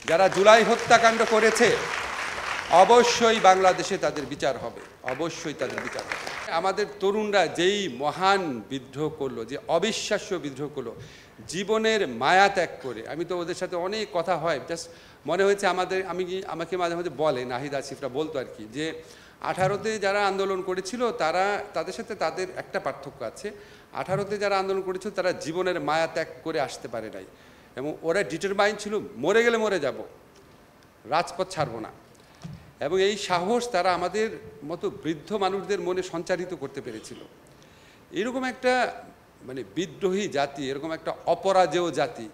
যারা জুলাই হত্যাকাণ্ড করেছে অবশ্যই বাংলাদেশে তাদের বিচার হবে, অবশ্যই তাদের বিচার হবে। আমাদের তরুণরা যেই মহান বিদ্রোহ করলো, যে অবিশ্বাস্য বিদ্রোহ করলো, জীবনের মায়া ত্যাগ করে। আমি তো ওদের সাথে অনেক কথা হয়, জাস্ট মনে হয়েছে আমাকে মাঝে মাঝে বলে, নাহিদ আসিফরা বলতো আর কি, যে 18তে যারা আন্দোলন করেছিল তাদের সাথে তাদের একটা পার্থক্য আছে। 18তে যারা আন্দোলন করেছিল তারা জীবনের মায়া ত্যাগ করে আসতে পারে নাই, এবং ওরা ডিটারমাইন ছিল মরে গেলে মরে যাব, রাজপথ ছাড়বো না। এবং এই সাহস তারা আমাদের মতো বৃদ্ধ মানুষদের মনে সঞ্চারিত করতে পেরেছিল। এরকম একটা বিদ্রোহী জাতি, এরকম একটা অপরাজেয় জাতি,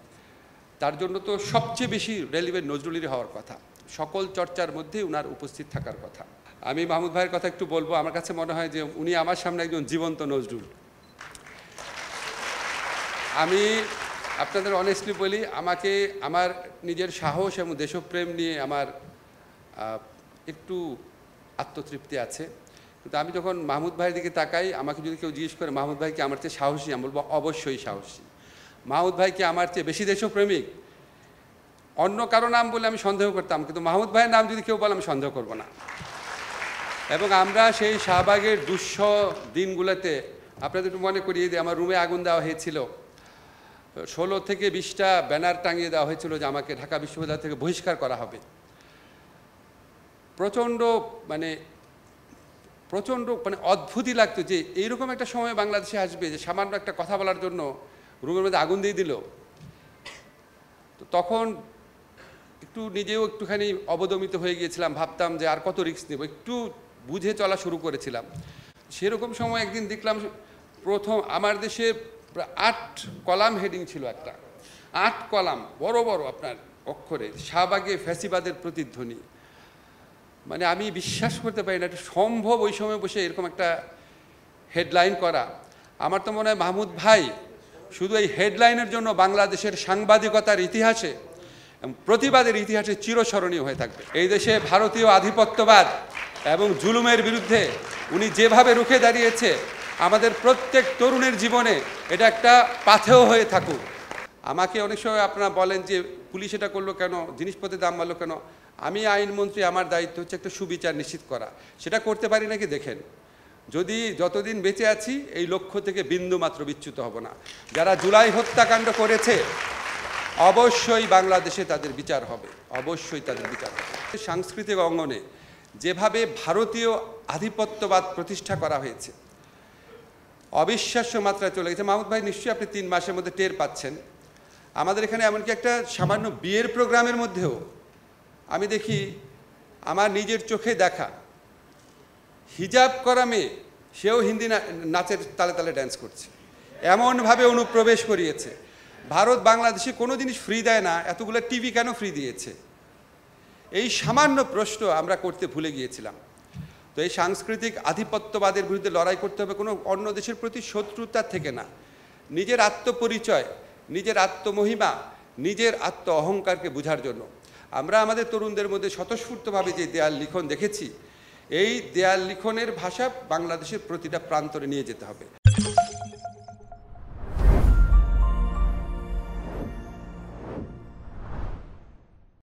তার জন্য তো সবচেয়ে বেশি রেলিভেন্ট নজরুলের হওয়ার কথা, সকল চর্চার মধ্যে উনার উপস্থিত থাকার কথা। আমি মাহমুদ ভাইয়ের কথা একটু বলবো। আমার কাছে মনে হয় যে উনি আমার সামনে একজন জীবন্ত নজরুল। আমি আপনাদের অনেস্টলি বলি, আমার নিজের সাহস এবং দেশপ্রেম নিয়ে আমার একটু আত্মতৃপ্তি আছে, কিন্তু আমি যখন মাহমুদ ভাইয়ের দিকে তাকাই, আমাকে যদি কেউ জিজ্ঞেস করে মাহমুদ ভাইকে আমার চেয়ে সাহসী, আমি বলবো অবশ্যই সাহসী। মাহমুদ ভাইকে আমার চেয়ে বেশি দেশপ্রেমিক অন্য কারো নাম বলে আমি সন্দেহ করতাম, কিন্তু মাহমুদ ভাইয়ের নাম যদি কেউ বলে আমি সন্দেহ করব না। এবং আমরা সেই শাহবাগের দুঃসহ দিনগুলোতে, আপনাদের একটু মনে করিয়ে দিই, আমার রুমে আগুন দেওয়া হয়েছিল, 16 থেকে 20টা ব্যানার টাঙিয়ে দেওয়া হয়েছিল যে আমাকে ঢাকা বিশ্ববিদ্যালয় থেকে বহিষ্কার করা হবে। প্রচণ্ড অদ্ভুতই লাগতো যে এইরকম একটা সময় বাংলাদেশে আসবে যে সামান্য একটা কথা বলার জন্য রুমের মধ্যে আগুন দিয়ে দিল। তো তখন নিজেও একটুখানি অবদমিত হয়ে গিয়েছিলাম, ভাবতাম যে আর কত রিস্ক নেব, একটু বুঝে চলা শুরু করেছিলাম। সেরকম সময় একদিন দেখলাম প্রথম আমার দেশে 8 কলাম হেডিং ছিল, একটা 8 কলাম বড় বড় আপনার অক্ষরে, শাহবাগে ফ্যাসিবাদের প্রতিধ্বনি। আমি বিশ্বাস করতে পারি না এটা সম্ভব ওই সময় বসে এরকম একটা হেডলাইন করা। আমার তো মনে হয় মাহমুদ ভাই শুধু এই হেডলাইনের জন্য বাংলাদেশের সাংবাদিকতার ইতিহাসে, প্রতিবাদের ইতিহাসে চিরস্মরণীয় হয়ে থাকবে। এই দেশে ভারতীয় আধিপত্যবাদ এবং জুলুমের বিরুদ্ধে উনি যেভাবে রুখে দাঁড়িয়েছে, আমাদের প্রত্যেক তরুণের জীবনে এটা একটা পাথেয় হয়ে থাকুক। আমাকে অনেক সময় আপনারা বলেন যে পুলিশ এটা করলো কেন, জিনিসপত্রের দাম বাড়লো কেন। আমি আইনমন্ত্রী, আমার দায়িত্ব হচ্ছে একটা সুবিচার নিশ্চিত করা। সেটা করতে পারি নাকি দেখেন। যতদিন বেঁচে আছি এই লক্ষ্য থেকে বিন্দু মাত্র বিচ্যুত হব না। যারা জুলাই হত্যাকাণ্ড করেছে অবশ্যই বাংলাদেশে তাদের বিচার হবে, অবশ্যই তাদের বিচার হবে। সাংস্কৃতিক অঙ্গনে যেভাবে ভারতীয় আধিপত্যবাদ প্রতিষ্ঠা করা হয়েছে, অবিশ্বাস্য মাত্রায় চলে গেছে। মাহমুদ ভাই নিশ্চয়ই আপনি 3 মাসের মধ্যে টের পাচ্ছেন। আমাদের এখানে এমনকি একটা সামান্য বিয়ের প্রোগ্রামের মধ্যেও আমি দেখি আমার নিজের চোখে দেখা হিজাব করা মেয়ে, সেও হিন্দি নাচের তালে তালে ড্যান্স করছে, এমনভাবে অনুপ্রবেশ করিয়েছে। ভারত বাংলাদেশে কোনো জিনিস ফ্রি দেয় না, এতগুলো টিভি কেন ফ্রি দিয়েছে? এই সামান্য প্রশ্ন আমরা করতে ভুলে গিয়েছিলাম। তো এই সাংস্কৃতিক আধিপত্যবাদের বিরুদ্ধে লড়াই করতে হবে কোনো অন্য দেশের প্রতি শত্রুতা থেকে না, নিজের আত্মপরিচয়, নিজের আত্মমহিমা, নিজের আত্ম অহংকারকে বোঝার জন্য। আমরা আমাদের তরুণদের মধ্যে স্বতঃস্ফূর্তভাবে যে দেয়াল লিখন দেখেছি, এই দেয়াল লিখনের ভাষা বাংলাদেশের প্রতিটা প্রান্তরে নিয়ে যেতে হবে।